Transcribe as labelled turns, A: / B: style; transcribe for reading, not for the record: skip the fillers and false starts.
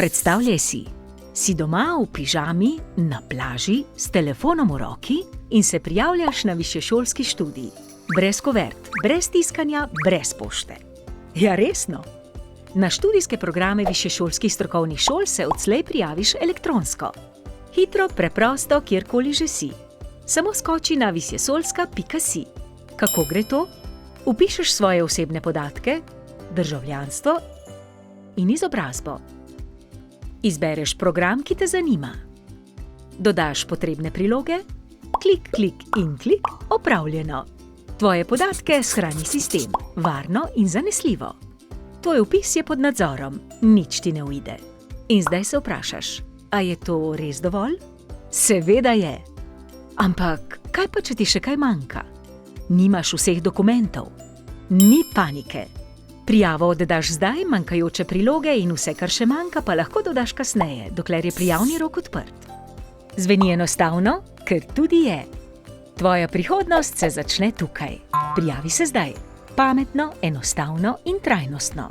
A: Predstavljaj si, si doma v pižami, na plaži, s telefonom v roki in se prijavljaš na višješolski študij. Brez kuvert, brez tiskanja, brez pošte. Ja, resno! Na študijske programe višješolskih strokovnih šol se odslej prijaviš elektronsko. Hitro, preprosto, kjerkoli že si. Samo skoči na visjesolska.si. Kako gre to? Vpišeš svoje osebne podatke, državljanstvo in izobrazbo. Izbereš program, ki te zanima. Dodaš potrebne priloge, klik, klik in klik, opravljeno. Tvoje podatke shrani sistem, varno in zanesljivo. Tvoj vpis je pod nadzorom, nič ti ne uide. In zdaj se vprašaš, a je to res dovolj? Seveda je. Ampak kaj pa, če ti še kaj manjka? Nimaš vseh dokumentov? Ni panike. Prijavo oddaš zdaj, manjkajoče priloge in vse, kar še manjka, pa lahko dodaš kasneje, dokler je prijavni rok odprt. Zveni enostavno, ker tudi je. Tvoja prihodnost se začne tukaj. Prijavi se zdaj. Pametno, enostavno in trajnostno.